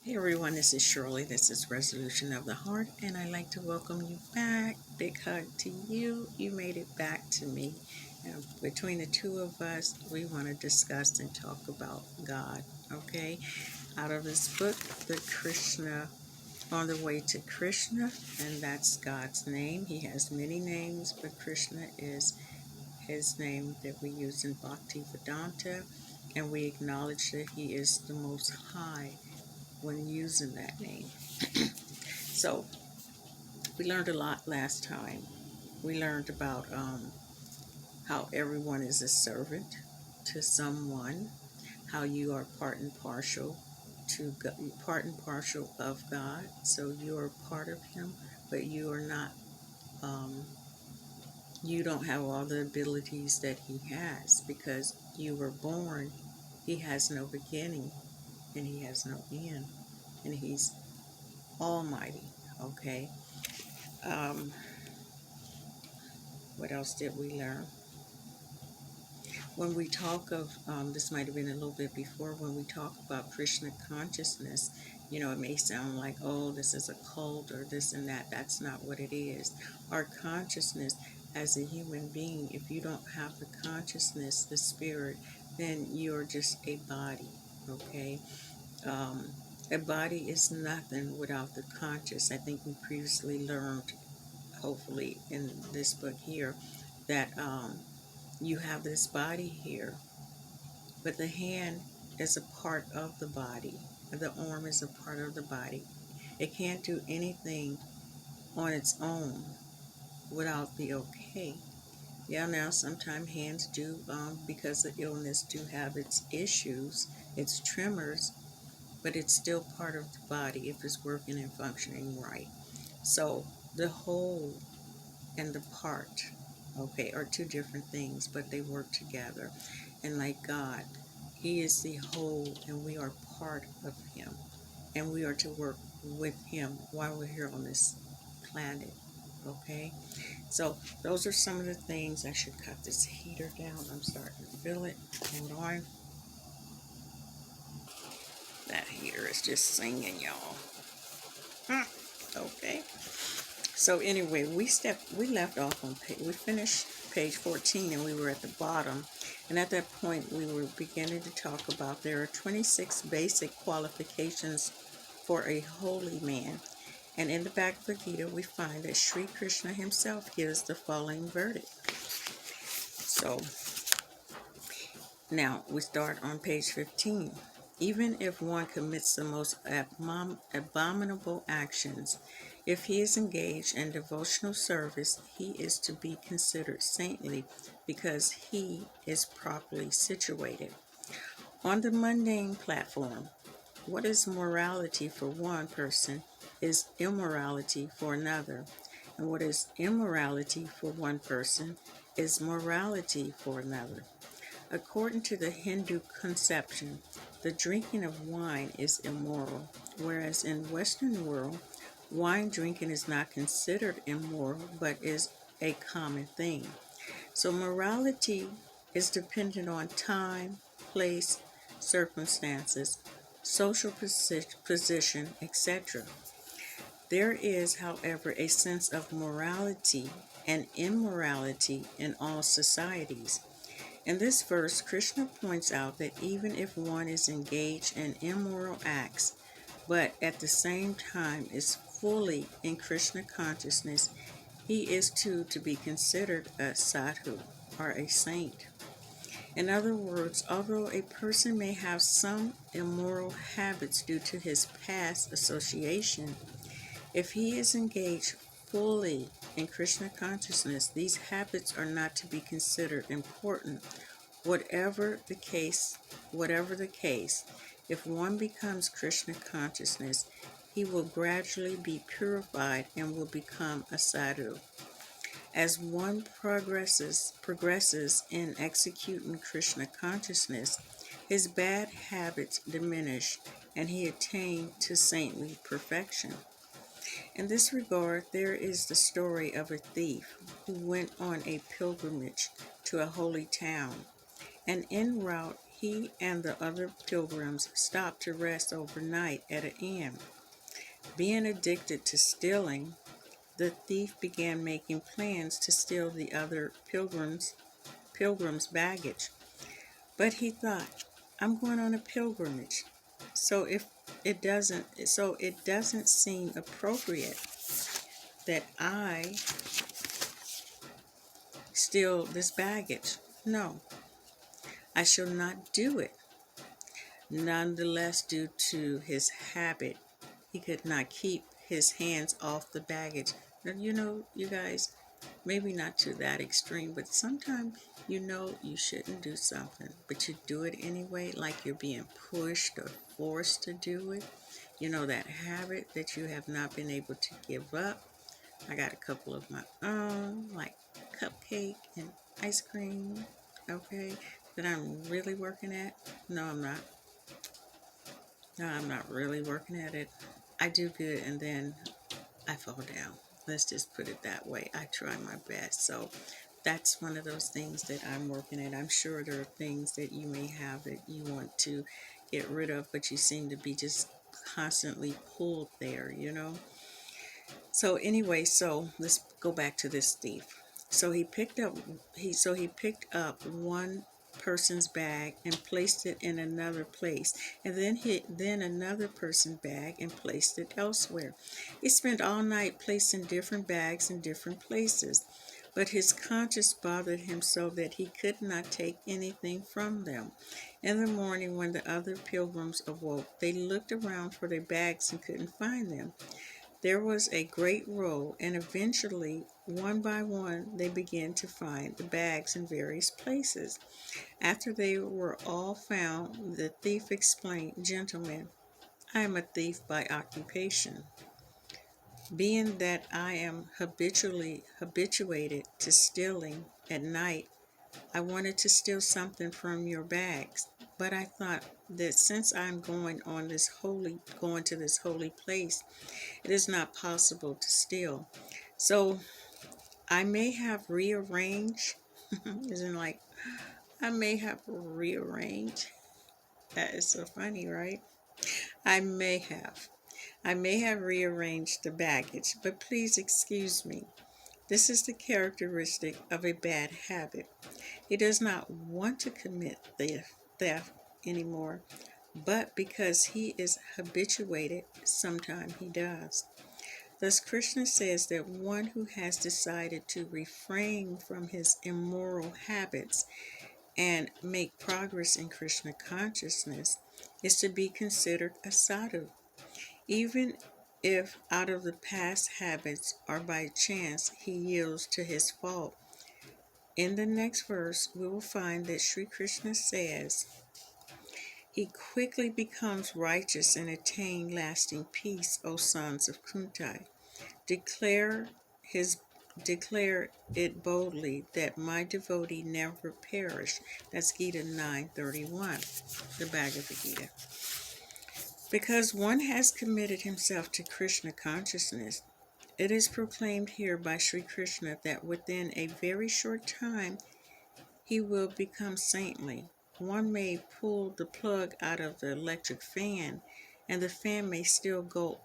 Hey everyone, this is Shirley. This is Resolution of the Heart, and I'd like to welcome you back. Big hug to you. You made it back to me. And between the two of us, we want to discuss and talk about God. Okay? Out of this book, the Krishna, On the Way to Krishna, and that's God's name. He has many names, but Krishna is his name that we use in Bhakti Vedanta, and we acknowledge that he is the Most High when using that name. So we learned a lot last time. We learned about how everyone is a servant to someone, how you are part and partial part and partial of God. So you are part of Him, but you are not. Um, you don't have all the abilities that He has because you were born. He has no beginning and He has no end, and He's Almighty. Okay. Um, what else did we learn? When we talk of, this might have been a little bit before, when we talk about Krishna consciousness, it may sound like, oh, this is a cult or this and that. That's not what it is. Our consciousness as a human being, if you don't have the consciousness, the spirit, then you're just a body, okay? Um, a body is nothing without the conscious. I think we previously learned, hopefully, in this book here, that you have this body here, but the hand is a part of the body. The arm is a part of the body. It can't do anything on its own without the okay. Yeah, now sometimes hands do, because of illness, do have its issues, its tremors, but it's still part of the body if it's working and functioning right. So the whole and the part, okay, are two different things, but they work together. And like God, He is the whole, and we are part of Him. And we are to work with Him while we're here on this planet, okay? So those are some of the things. I should cut this heater down. I'm starting to feel it. Hold on. That heater is just singing, y'all. Okay. So anyway, we left off on we finished page 14 and we were at the bottom, and at that point we were beginning to talk about there are 26 basic qualifications for a holy man. And in the Bhagavad Gita we find that Sri Krishna himself gives the following verdict. So now we start on page 15. Even if one commits the most abominable actions, if he is engaged in devotional service, he is to be considered saintly because he is properly situated. On the mundane platform, what is morality for one person is immorality for another, and what is immorality for one person is morality for another. According to the Hindu conception, the drinking of wine is immoral, whereas in Western world, wine drinking is not considered immoral, but is a common thing. So morality is dependent on time, place, circumstances, social position, etc. There is, however, a sense of morality and immorality in all societies. In this verse, Krishna points out that even if one is engaged in immoral acts, but at the same time is fully in Krishna consciousness, he is to be considered a sadhu, or a saint. In other words, although a person may have some immoral habits due to his past association, if he is engaged fully in Krishna consciousness, these habits are not to be considered important. Whatever the case, if one becomes Krishna consciousness, he will gradually be purified and will become a sadhu. As one progresses in executing Krishna consciousness, his bad habits diminish and he attains to saintly perfection. In this regard, there is the story of a thief who went on a pilgrimage to a holy town, and en route he and the other pilgrims stopped to rest overnight at an inn. Being addicted to stealing, the thief began making plans to steal the other pilgrims' baggage. But he thought, I'm going on a pilgrimage. So if it doesn't seem appropriate that I steal this baggage. No, I shall not do it. Nonetheless, due to his habit, he could not keep his hands off the baggage. Now, you guys, maybe not to that extreme, but sometimes you shouldn't do something, but you do it anyway, like you're being pushed or forced to do it. That habit that you have not been able to give up. I got a couple of my own, like cupcake and ice cream, okay, that I'm really working at. No, I'm not. No, I'm not really working at it. I do good and then I fall down. Let's just put it that way. I try my best. So that's one of those things that I'm working at. I'm sure there are things that you may have that you want to get rid of, but you seem to be just constantly pulled there. So anyway, so let's go back to this thief. So he picked up one person's bag and placed it in another place, and then another person's bag and placed it elsewhere. He spent all night placing different bags in different places, but his conscience bothered him so that he could not take anything from them. In the morning, when the other pilgrims awoke, they looked around for their bags and couldn't find them. There was a great row, and eventually, one by one, they began to find the bags in various places. After they were all found, the thief explained, Gentlemen, I am a thief by occupation. Being that I am habituated to stealing at night, I wanted to steal something from your bags, but I thought that since I'm going to this holy place, it is not possible to steal. So I may have rearranged, isn't like I may have rearranged. That is so funny, right? I may have. I may have rearranged the baggage, but please excuse me. This is the characteristic of a bad habit. He does not want to commit theft anymore, but because he is habituated, sometimes he does. Thus, Krishna says that one who has decided to refrain from his immoral habits and make progress in Krishna consciousness is to be considered a sadhu, even if out of the past habits or by chance he yields to his fault. In the next verse, we will find that Sri Krishna says, he quickly becomes righteous and attain lasting peace, O sons of Kunti. Declare his declare it boldly that my devotee never perish. That's Gita 9:31, the Bhagavad Gita. Because one has committed himself to Krishna consciousness, it is proclaimed here by Sri Krishna that within a very short time he will become saintly. One may pull the plug out of the electric fan, and the fan may still go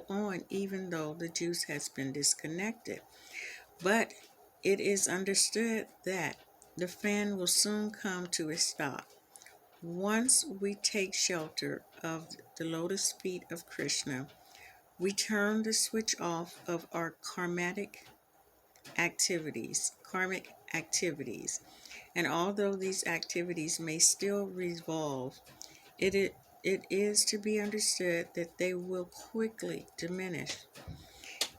on even though the juice has been disconnected. But it is understood that the fan will soon come to a stop. Once we take shelter of the lotus feet of Krishna, we turn the switch off of our karmic activities. And although these activities may still revolve, it is to be understood that they will quickly diminish.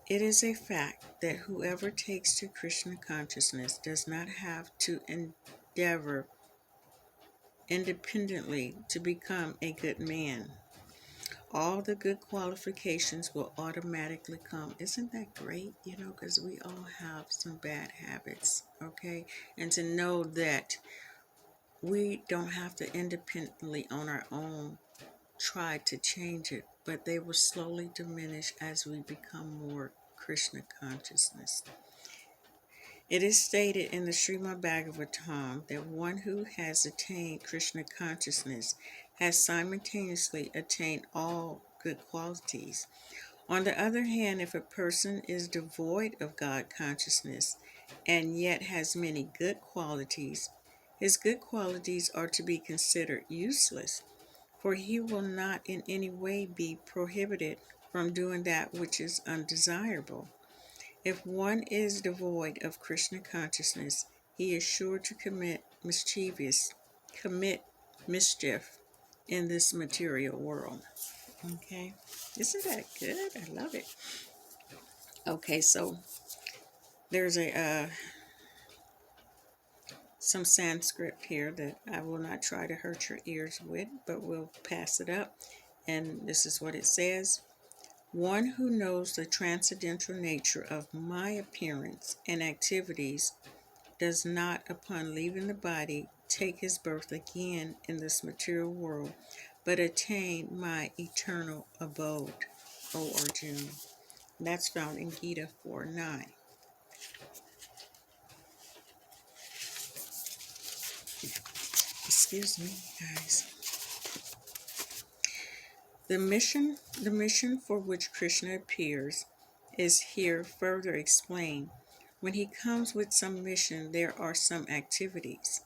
It is a fact that whoever takes to Krishna consciousness does not have to endeavor independently to become a good man. All the good qualifications will automatically come. Isn't that great? Because we all have some bad habits, okay? And to know that we don't have to independently on our own try to change it, but they will slowly diminish as we become more Krishna consciousness. It is stated in the Srimad Bhagavatam that one who has attained Krishna consciousness has simultaneously attained all good qualities. On the other hand, if a person is devoid of God consciousness and yet has many good qualities, his good qualities are to be considered useless, for he will not in any way be prohibited from doing that which is undesirable. If one is devoid of Krishna consciousness, he is sure to commit mischief in this material world. Okay, isn't that good? I love it. Okay, so there's some Sanskrit here that I will not try to hurt your ears with, but we'll pass it up. And this is what it says. One who knows the transcendental nature of my appearance and activities does not, upon leaving the body, take his birth again in this material world, but attain my eternal abode, O Arjuna. That's found in Gita 4:9. Excuse me, guys. The mission for which Krishna appears is here further explained. When he comes with some mission, there are some activities.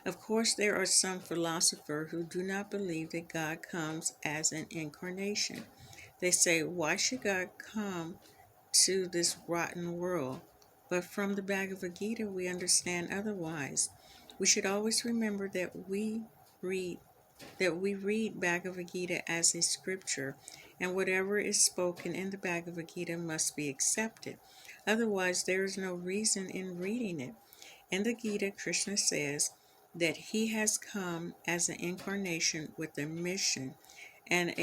Of course, there are some philosophers who do not believe that God comes as an incarnation. They say, why should God come to this rotten world? But from the Bhagavad Gita, we understand otherwise. We should always remember read that we read Bhagavad Gita as a scripture, and whatever is spoken in the Bhagavad Gita must be accepted. Otherwise, there is no reason in reading it. In the Gita, Krishna says that he has come as an incarnation with a mission, and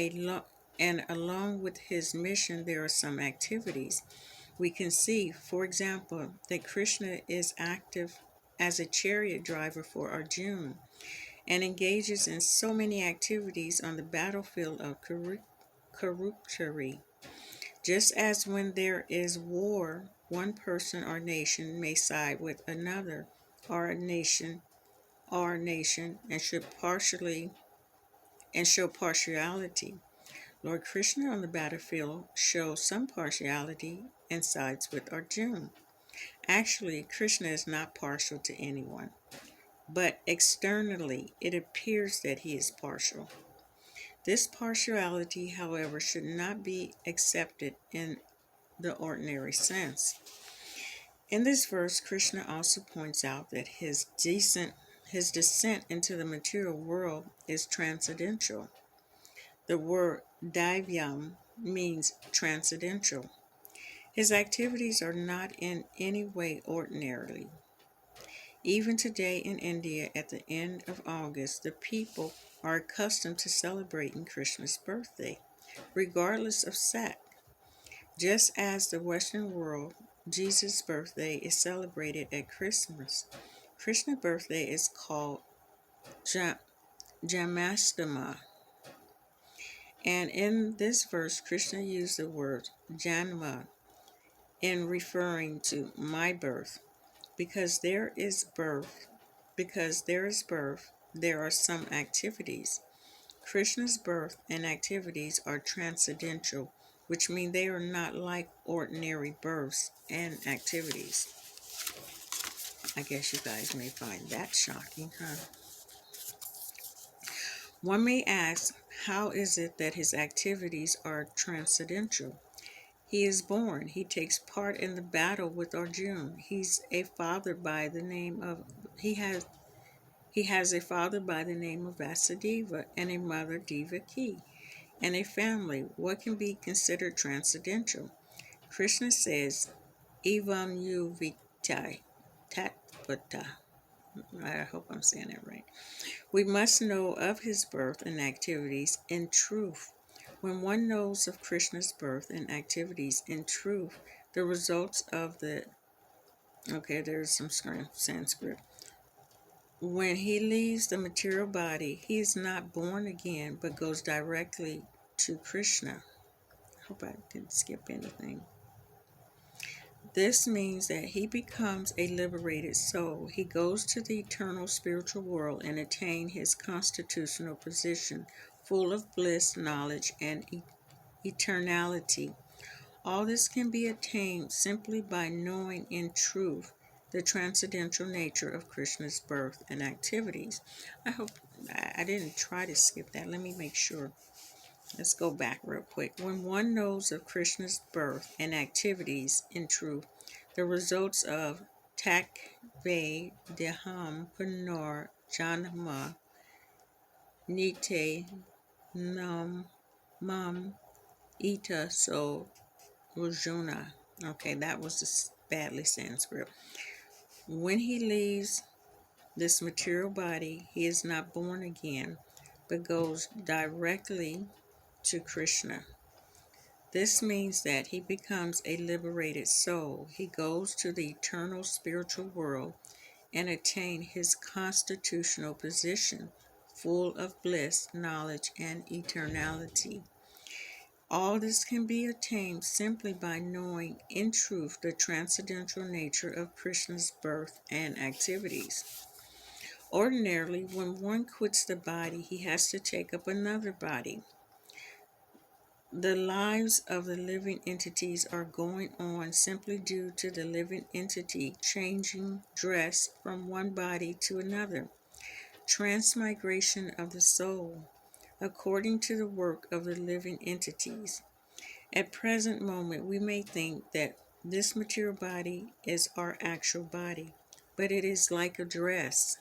along with his mission, there are some activities. We can see, for example, that Krishna is active as a chariot driver for Arjuna and engages in so many activities on the battlefield of Kurukshetra. Just as when there is war, one person or nation may side with another or nation, and show partiality. Lord Krishna on the battlefield shows some partiality and sides with Arjuna. Actually, Krishna is not partial to anyone, but externally it appears that he is partial. This partiality, however, should not be accepted in the ordinary sense. In this verse, Krishna also points out that his descent into the material world is transcendental. The word divyam means transcendental. His activities are not in any way ordinary. Even today in India, at the end of August, the people are accustomed to celebrating Krishna's birthday, regardless of sect. Just as the Western world, Jesus' birthday is celebrated at Christmas. Krishna's birthday is called Janmashtami. And in this verse, Krishna used the word Janma in referring to my birth. Because there is birth, there are some activities. Krishna's birth and activities are transcendental, which mean they are not like ordinary births and activities. I guess you guys may find that shocking, huh? One may ask, how is it that his activities are transcendental? He is born. He takes part in the battle with Arjuna. He's a father by the name of he has a father by the name of Vasudeva and a mother Devaki, and a family. What can be considered transcendental? Krishna says, Evam yu vitai tatpata. I hope I'm saying that right. We must know of his birth and activities in truth. When one knows of Krishna's birth and activities in truth, the results of the there's some Sanskrit. When he leaves the material body, he is not born again, but goes directly to Krishna. Hope I didn't skip anything. This means that he becomes a liberated soul. He goes to the eternal spiritual world and attains his constitutional position, full of bliss, knowledge, and eternality. All this can be attained simply by knowing in truth the transcendental nature of Krishna's birth and activities. I hope I didn't try to skip that. Let me make sure. Let's go back real quick. When one knows of Krishna's birth and activities in truth, the results of Tak Ve Deham Punor Janma Nite Nam Mam Ita So Rajuna. Okay, that was just badly Sanskrit. When he leaves this material body, he is not born again, but goes directly to Krishna. This means that he becomes a liberated soul. He goes to the eternal spiritual world and attains his constitutional position, full of bliss, knowledge, and eternality. All this can be attained simply by knowing in truth the transcendental nature of Krishna's birth and activities. Ordinarily, when one quits the body, he has to take up another body. The lives of the living entities are going on simply due to the living entity changing dress from one body to another. Transmigration of the soul, according to the work of the living entities. At present moment, we may think that this material body is our actual body, but it is like a dress.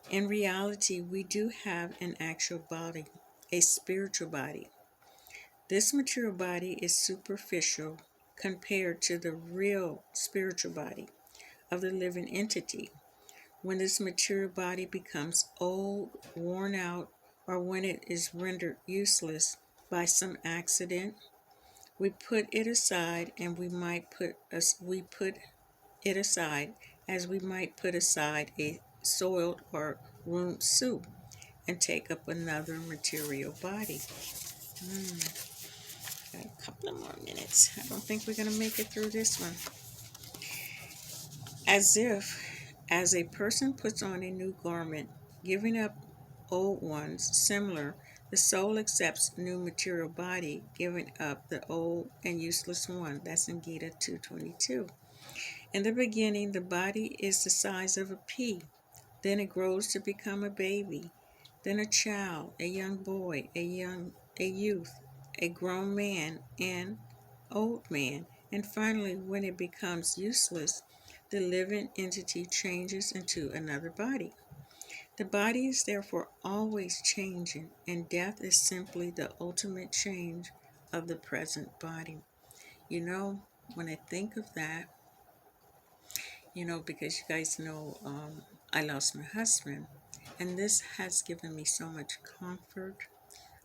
In reality, we do have an actual body, a spiritual body. This material body is superficial compared to the real spiritual body of the living entity. When this material body becomes old, worn out, or when it is rendered useless by some accident, we put it aside and we put it aside as we might put aside a soiled or ruined soup and take up another material body. Got a couple of more minutes. I don't think we're going to make it through this one. As a person puts on a new garment, giving up old ones, similar, the soul accepts new material body, giving up the old and useless one. That's in Gita 2:22. In the beginning, the body is the size of a pea. Then it grows to become a baby, then a child, a young boy, a youth, a grown man, and old man. And finally, when it becomes useless, the living entity changes into another body. The body is therefore always changing, and death is simply the ultimate change of the present body. You know, when I think of that, because you guys know I lost my husband, and this has given me so much comfort.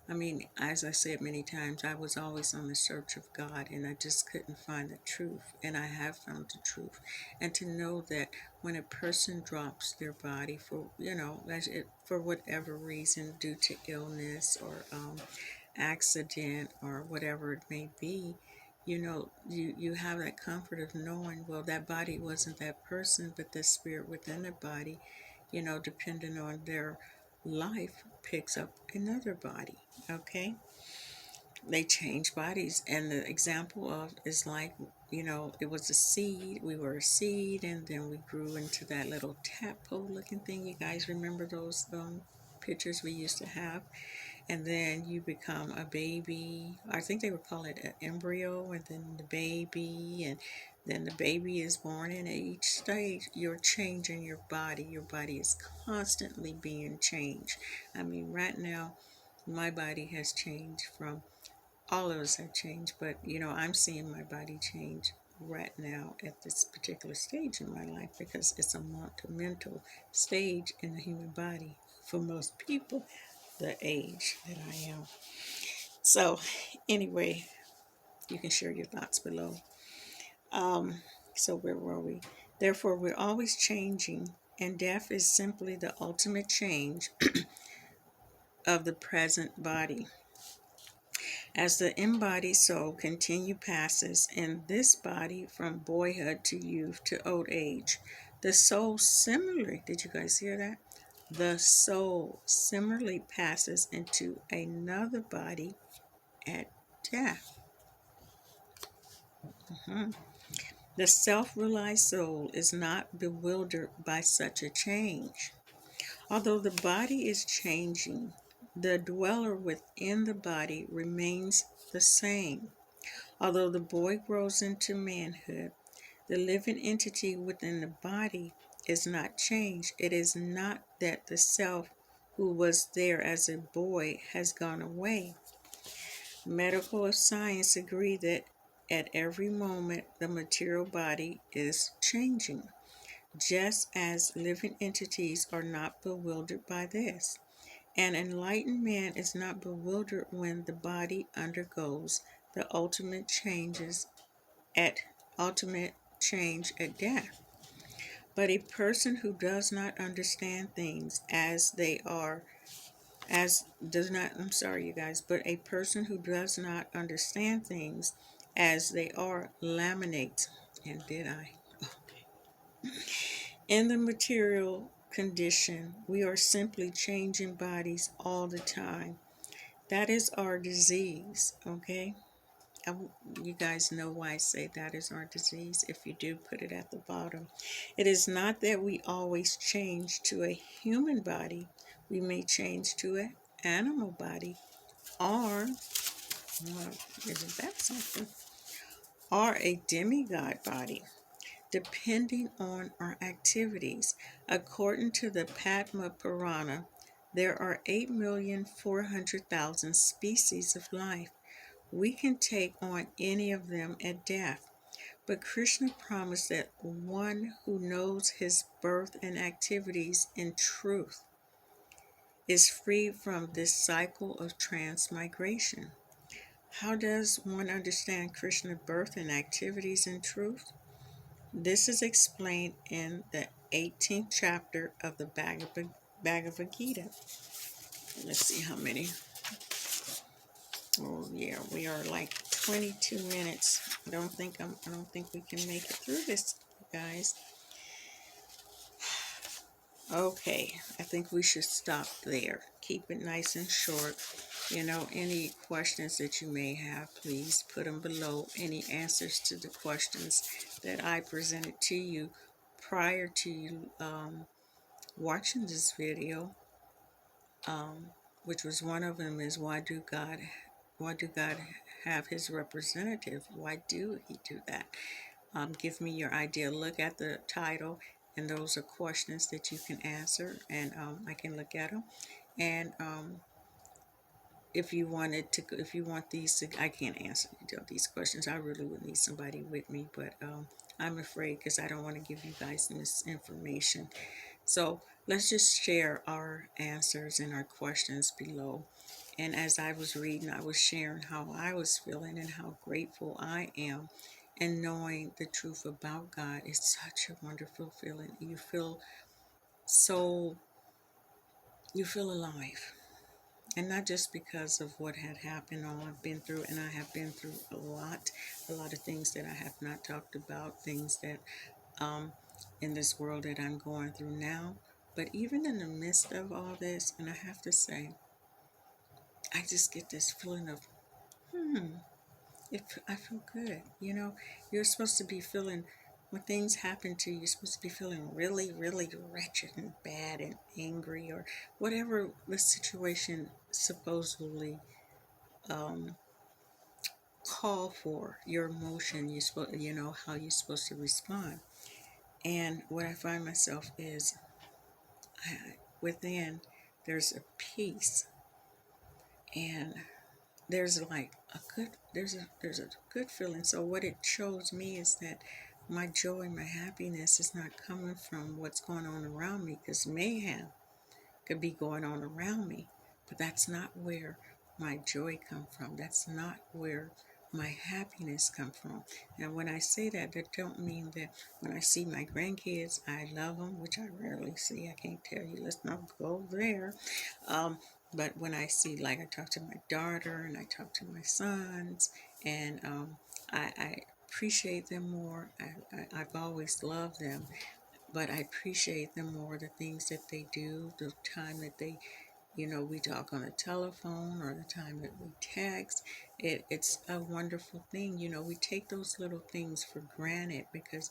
I mean, as I said many times, I was always on the search of God, and I just couldn't find the truth, and I have found the truth. And to know that when a person drops their body for whatever reason, due to illness or accident or whatever it may be, you have that comfort of knowing, well, that body wasn't that person, but the spirit within the body, depending on their life, picks up another body. Okay, they change bodies, and the example of is like, it was a seed. We were a seed, and then we grew into that little tadpole looking thing. You guys remember those pictures we used to have? And then you become a baby. I think they would call it an embryo, and then the baby, and then the baby is born. And at each stage, you're changing your body. Your body is constantly being changed. I mean, right now, my body has changed from, all of us have changed, but I'm seeing my body change right now at this particular stage in my life, because it's a mental stage in the human body for most people, the age that I am. So anyway, you can share your thoughts below. So where were we? Therefore, we're always changing, and death is simply the ultimate change of the present body. As the embodied soul continue passes in this body from boyhood to youth to old age, the soul similarly, did you guys hear that? The soul similarly passes into another body at death. The self-realized soul is not bewildered by such a change. Although the body is changing, the dweller within the body remains the same. Although the boy grows into manhood, the living entity within the body is not changed. It is not that the self who was there as a boy has gone away. Medical science agree that at every moment the material body is changing, just as living entities are not bewildered by this. An enlightened man is not bewildered when the body undergoes the at ultimate change at death. But a person who does not understand things as they are, as does not, I'm sorry, you guys, but a person who does not understand things as they are laminates. And did I? In the material condition, we are simply changing bodies all the time. That is our disease, okay? I, you guys know why I say that is our disease. If you do, put it at the bottom. It is not that we always change to a human body. We may change to an animal body, or, isn't that something? Or a demigod body, depending on our activities. According to the Padma Purana, there are 8,400,000 species of life. We can take on any of them at death. But Krishna promised that one who knows his birth and activities in truth is free from this cycle of transmigration. How does one understand Krishna's birth and activities in truth? This is explained in the 18th chapter of the Bhagavad Gita. Let's see how many. Oh yeah, we are like 22 minutes. I don't think we can make it through this, guys. Okay, I think we should stop there. Keep it nice and short. Any questions that you may have, please put them below. Any answers to the questions that I presented to you prior to you watching this video, which was one of them is why do God have his representative? Why do he do that? Give me your idea. Look at the title, and those are questions that you can answer, and I can look at them. And if you want these to, I can't answer these questions. I really would need somebody with me, but I'm afraid because I don't want to give you guys misinformation. So let's just share our answers and our questions below. And as I was reading, I was sharing how I was feeling and how grateful I am. And knowing the truth about God is such a wonderful feeling. So, you feel alive. And not just because of what had happened, all I've been through, and I have been through a lot of things that I have not talked about, things that in this world that I'm going through now. But even in the midst of all this, and I have to say, I just get this feeling of, I feel good. You're supposed to be feeling, when things happen to you, you're supposed to be feeling really, really wretched and bad and angry or whatever the situation supposedly call for your emotion. How you're supposed to respond. And what I find myself is, within, there's a peace, and there's a good feeling. So what it shows me is that my joy, my happiness is not coming from what's going on around me, because mayhem could be going on around me, but that's not where my joy come from. That's not where my happiness come from. And when I say that, that don't mean that when I see my grandkids, I love them, which I rarely see. I can't tell you. Let's not go there. But when I see, like, I talk to my daughter and I talk to my sons, and I appreciate them more. I've always loved them, but I appreciate them more, the things that they do, the time that they, we talk on the telephone or the time that we text. It's a wonderful thing. We take those little things for granted because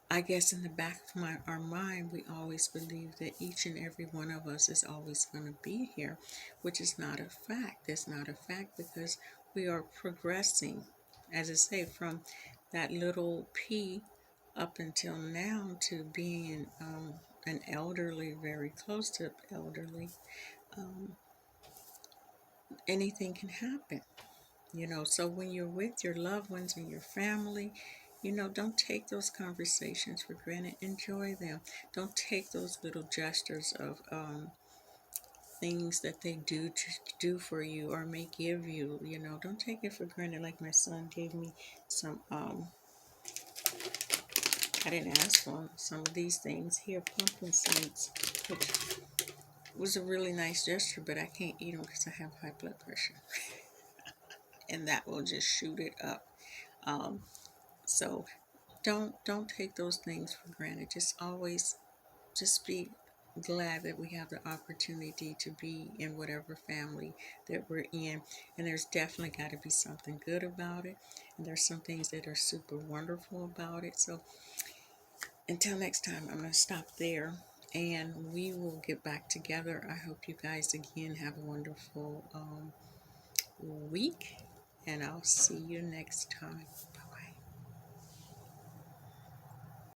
I guess in the back of our mind, we always believe that each and every one of us is always going to be here, which is not a fact. It's not a fact because we are progressing, as I say, from that little P up until now to being an elderly, very close to elderly. Um, Anything can happen. So when you're with your loved ones and your family, don't take those conversations for granted. Enjoy them. Don't take those little gestures of things that they do to do for you or may give you. Don't take it for granted. Like my son gave me some. I didn't ask for some of these things here, pumpkin seeds, which was a really nice gesture, but I can't eat them because I have high blood pressure, and that will just shoot it up. Um, so don't take those things for granted. Just be glad that we have the opportunity to be in whatever family that we're in. And there's definitely got to be something good about it, and there's some things that are super wonderful about it. So until next time, I'm going to stop there and we will get back together. I hope you guys again have a wonderful week, and I'll see you next time.